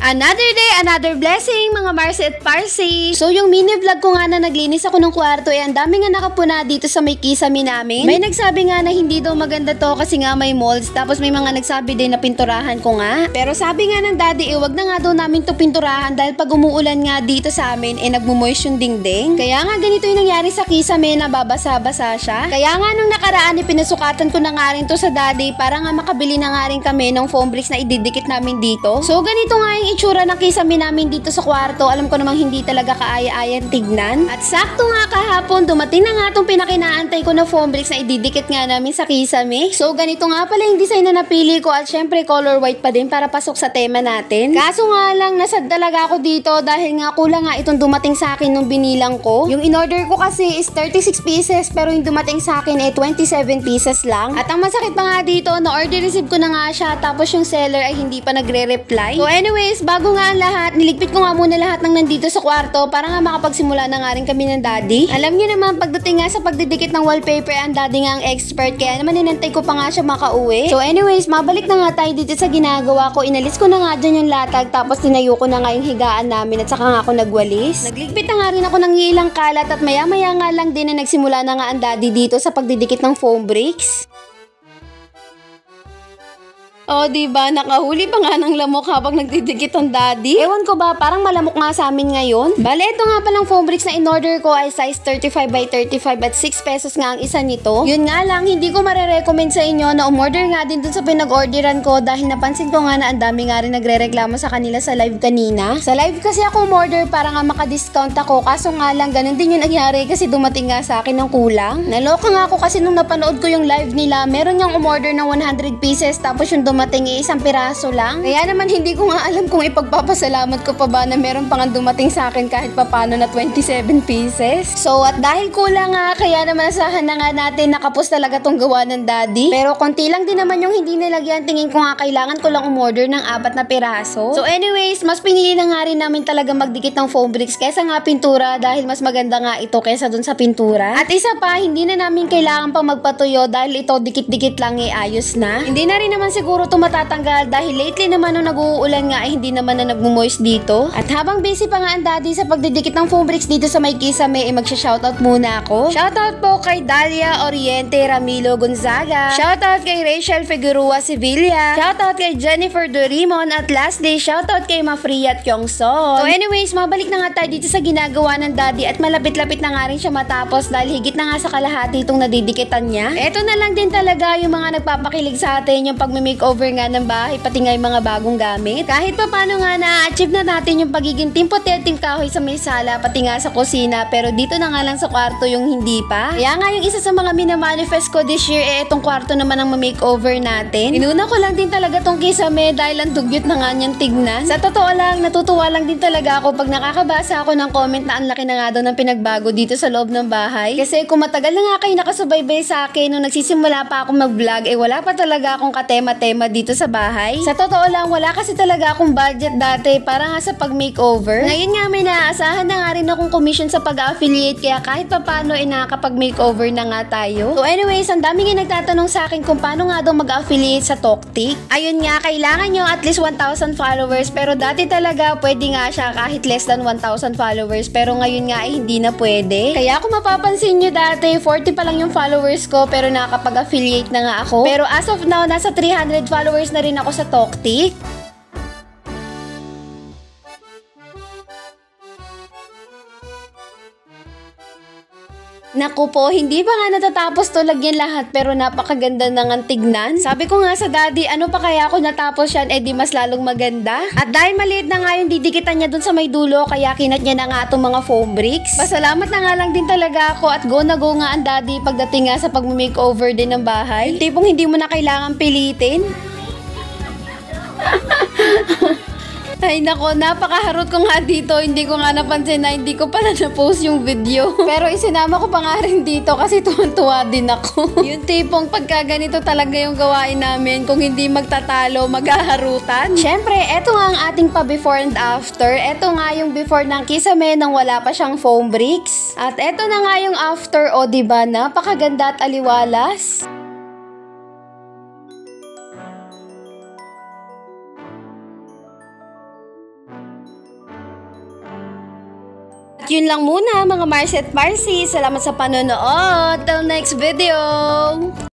Another day, another blessing, mga Marcy at Parsi. So yung mini vlog ko nga na naglinis ako ng kwarto ang dami nga nakapuna dito sa may kisame namin. May nagsabi nga na hindi daw maganda to kasi nga may molds. Tapos may mga nagsabi din na pinturahan ko nga. Pero sabi nga ng daddy, wag na nga daw namin to pinturahan dahil pag umuulan nga dito sa amin, nagmumoist yung dingding. Kaya nga ganito yung nangyari sa kisame na babasa-basa siya. Kaya nga nung nakaraan, pinasukatan ko na nga rin to sa daddy para nga makabili na nga rin kami ng foam bricks na ididikit namin dito. So ganito nga yung itsura ng kisame namin dito sa kwarto. Alam ko namang hindi talaga kaaya-ayan tignan. At sakto nga kahapon, dumating na nga itong pinakinaantay ko na foam bricks na ididikit nga namin sa kisame. So ganito nga pala yung design na napili ko at syempre color white pa din para pasok sa tema natin. Kaso nga lang, nasad talaga ako dito dahil nga kulang nga itong dumating sa akin nung binilang ko. Yung in-order ko kasi is 36 pieces pero yung dumating sa akin 27 pieces lang. At ang masakit pa nga dito, na-order receive ko na nga siya tapos yung seller ay hindi pa nagre-reply. So anyways, bago nga ang lahat, niligpit ko nga muna lahat ng nandito sa kwarto para nga makapagsimula na nga rin kami ng daddy. Alam niyo naman, pagdating nga sa pagdidikit ng wallpaper, ang daddy nga ang expert kaya naman inantay ko pa nga siya makauwi. So anyways, mabalik na nga tayo dito sa ginagawa ko. Inalis ko na nga dyan yung latag tapos tinayo ko na nga yung higaan namin at saka nga ako nagwalis. Nagligpit na nga rin ako ng ilang kalat at maya-maya nga lang din na nagsimula na nga ang daddy dito sa pagdidikit ng foam bricks. Oh, diba? Nakahuli pa nga ng lamok habang nagdidikit ang daddy. Ewan ko ba, parang malamok nga sa amin ngayon. Bale, ito nga palang foam bricks na in-order ko ay size 35 by 35 at 6 pesos nga ang isa nito. Yun nga lang, hindi ko marirecommend sa inyo na umorder nga din dun sa pinag-orderan ko dahil napansin ko nga na ang dami nga rin nagre-reklamo sa kanila sa live kanina. Sa live kasi ako umorder para nga maka-discount ako, kaso nga lang ganun din yung nangyari kasi dumating nga sa akin ng kulang. Naloka nga ako kasi nung napanood ko yung live nila, meron niyang umorder ng 100 pieces tapos yung dumating isang piraso lang. Kaya naman hindi ko nga alam kung ipagpapasalamat ko pa ba na meron pang dumating sa akin kahit papano na 27 pieces. So at dahil kulang nga, kaya naman asahan na nga natin nakapos talaga tong gawa ng daddy. Pero konti lang din naman yung hindi nilagyan. Tingin ko nga kailangan ko lang umorder ng 4 na piraso. So anyways, mas pinili na nga rin namin talaga magdikit ng foam bricks kesa nga pintura dahil mas maganda nga ito kesa dun sa pintura. At isa pa, hindi na namin kailangan pang magpatuyo dahil ito dikit-dikit lang ayos na. Hindi na rin naman siguro ito matatanggal dahil lately naman nung nag-uulan nga ay hindi naman na nagmumoist dito. At habang busy pa nga ang daddy sa pagdidikit ng foam bricks dito sa may kisame, magsha-shoutout muna ako. Shoutout po kay Dalia Oriente Ramilo Gonzaga. Shoutout kay Rachel Figueroa Sevilla. Shoutout kay Jennifer Dorimon. At lastly, shoutout kay Mafria at Kyongson. So anyways, mabalik na nga tayo dito sa ginagawa ng daddy at malapit-lapit na nga rin siya matapos dahil higit na nga sa kalahati itong nadidikitan niya. Eto na lang din talaga yung mga nagpapakilig sa atin yung pag-makeover nga ng bahay, pati nga yung mga bagong gamit. Kahit pa paano nga na-achieve na natin yung pagiging timpo-teting kahoy sa may sala, pati nga sa kusina, pero dito na nga lang sa kwarto yung hindi pa. Kaya nga yung isa sa mga minamanifest ko this year, itong kwarto naman ang ma-makeover natin. Inuna ko lang din talaga tong kisame dahil ang dugyot na nga niyang tignan. Sa totoo lang, natutuwa lang din talaga ako pag nakakabasa ako ng comment na ang laki na nga daw ng pinagbago dito sa loob ng bahay. Kasi kung matagal na nga kayo nakasubaybay sa akin nung nagsisimula pa ako mag-vlog, wala pa talaga akong katema-tema dito sa bahay. Sa totoo lang, wala kasi talaga akong budget dati para nga sa pag-makeover. Ngayon nga may naaasahan na nga rin akong commission sa pag-affiliate kaya kahit papano nakakapag-makeover na nga tayo. So anyways, ang dami nga nagtatanong sa akin kung paano nga daw mag-affiliate sa Toktik. Ayun nga, kailangan nyo at least 1,000 followers pero dati talaga pwede nga siya kahit less than 1,000 followers pero ngayon nga hindi na pwede. Kaya kung mapapansin nyo dati, 40 pa lang yung followers ko pero nakakapag-affiliate na nga ako. Pero as of now, nasa 300 followers na rin ako sa Toktik. Naku po, hindi pa nga natatapos to lagyan lahat pero napakaganda na nga tignan. Sabi ko nga sa daddy, ano pa kaya ako natapos yan, di mas lalong maganda. At dahil maliit na nga yung didikitan niya dun sa may dulo, kaya kinat niya na nga itong mga foam bricks. Pasalamat na nga lang din talaga ako at go na go nga ang daddy pagdating nga sa pag-makeover din ng bahay. Yung tipong hindi mo na kailangan pilitin. Ay nako, napakaharot ko nga dito. Hindi ko nga napansin na hindi ko pala na-post yung video. Pero isinama ko pa nga rin dito kasi tuwan-tuwa din ako. Yung tipong pagka ganito talaga yung gawain namin, kung hindi magtatalo, maghaharutan. Syempre, eto nga ang ating pa before and after. Eto nga yung before ng kisame nang wala pa siyang foam bricks. At eto na nga yung after, o diba, napakaganda at aliwalas. At yun lang muna mga Marcy at Marcy. Salamat sa panonood. Till next video!